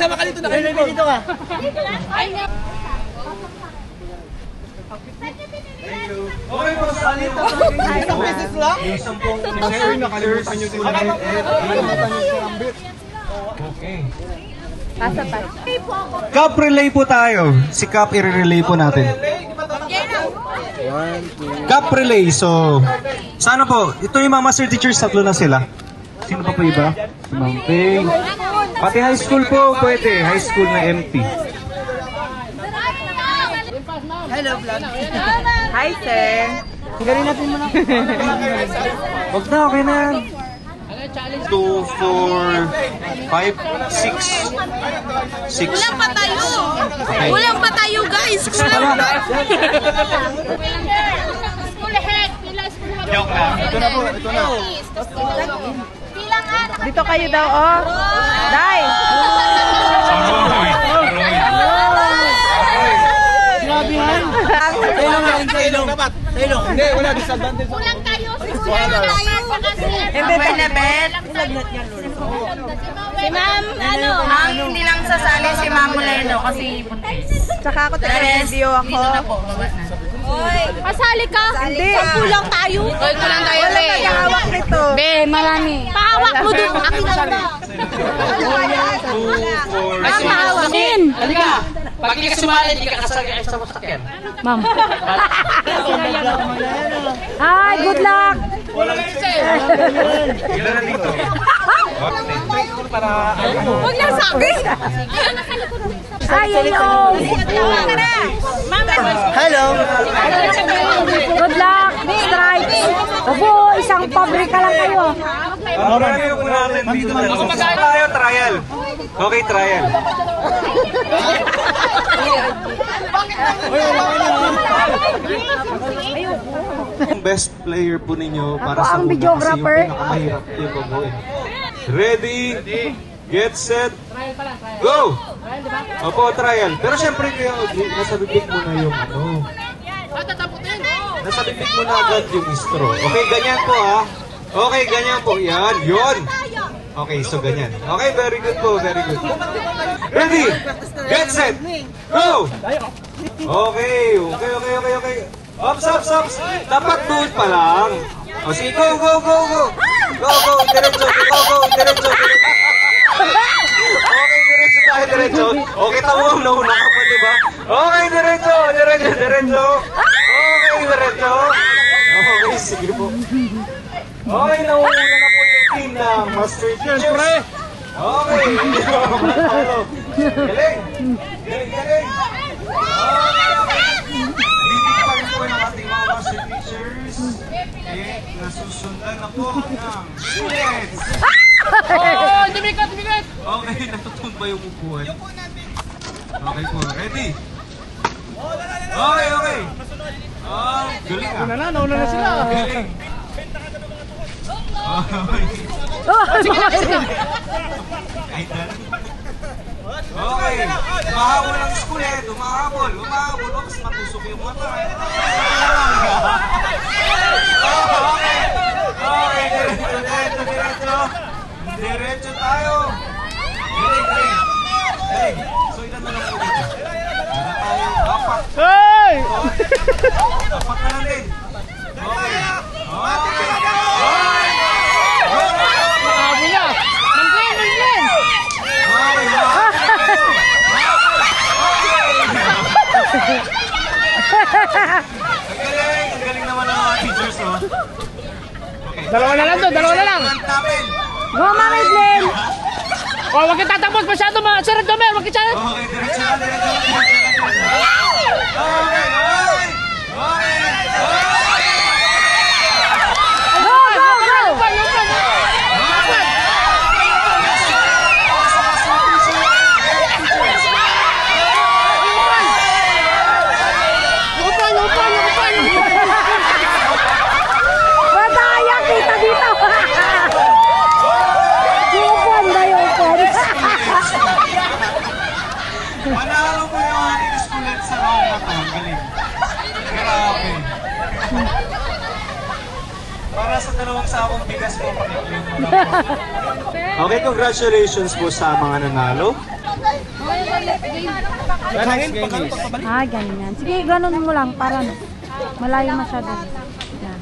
Sama ka dito na kayo. Dito ka. Okay po, salit na isang beses lang? Isang pong ngayon, nakalimutan nyo sila. Okay. Cup relay po tayo. Si Cup i-relay po natin. Cup relay. So, sana po, ito yung mga master teachers, tatlo na sila. Sino pa po iba? Si Ma'am Ping. Pati high school po, pwede. High school na empty. Hello, vlog. Hi, sir. Sigarin natin muna. Huwag na, okay na. 2, 4, 5, 6. 6. Kulang pa tayo. Okay. Kulang pa tayo, guys. Kulang pa. School head. Joke lang. Ito na po, ito na. Dito kayo daw, oh. Dai. Sinabi nga yun. Taylong. Hindi, wala. Disadvantage. Kulang tayo. Kulang tayo. Hindi, Pinabet. Si Ma'am, ano? Ang hindi lang sasali si Ma'am Moleno kasi tsaka ako taga-video ako. Pasali ka. Hindi. Kulang tayo. Kulang tayo. Wala nag-ahawak nito. Be, marami. Pahawak mo doon. Akin na ba? 2, 4, 6. Pahawakin. Halika! Pag hindi ka sumali, hindi ka kasagay sa masakyan. Ma'am. Hi, good luck. Ilan na dito? Huwag lang sabi. Ay, hello. Hello. Good luck. Strike. Opo, isang pabrika lang kayo. Tayo po natin dito. Tayo, trial. Okay, trial. Ang best player po ninyo para sa ang videographer. Kasi yung pinakamahirap yung gagawin. Ready, get set, go! Opo, trial. Pero syempre kayo, nasa bibig mo na yung ano. Nasa bibig mo na agad yung straw. Okay, ganyan po ha. Okay, ganyan po. Yan, yun. Okay, so ganyan. Okay, very good po, very good. Ready, get set, go! Okay. Ops. Dapat doon pa lang. O sige, go. Diretso. Okay, diretso. Okay, tawag na una ka pa, diba? Okay, diretso. Okay, diretso. Okay, sige po. Okay, nauna na po yung team ng Master Teachers. Okay. Galing. Lilipan po ng ating mga Master Teachers. Nasusundan na po ng bullets. Oh, dumikat! Okay, natutun ba yung upuan? Okay po, ready? Okay. Galing ah. Nauna na sila. Galing. Okay. Mahabol ang skulet. Umahabol. Oops, matusok yung mata. Okay. Diretso tayo. Galing. So, ilan na lang po dito? Apat. Hey! Apat na lang din. Okay. Sabi niya! Mangkin! Ang galing naman ng mga teachers, oh. Okay. Dalawa na lang. Go, Ma'am Edlin. Oh, huwag kang tatapos masyado mga Sir Domer, huwag kang Okay, diretso. Madaya kita dito. Upon tayo, upon. Manalo po yung ating skulet sa round na to. Galing. Grabe. Para sa dalawang sakong bigas po. Okay, congratulations po sa mga nanalo. Ah, ganyan. Sige, ganun mo lang para no. Malayo masyado. Yan.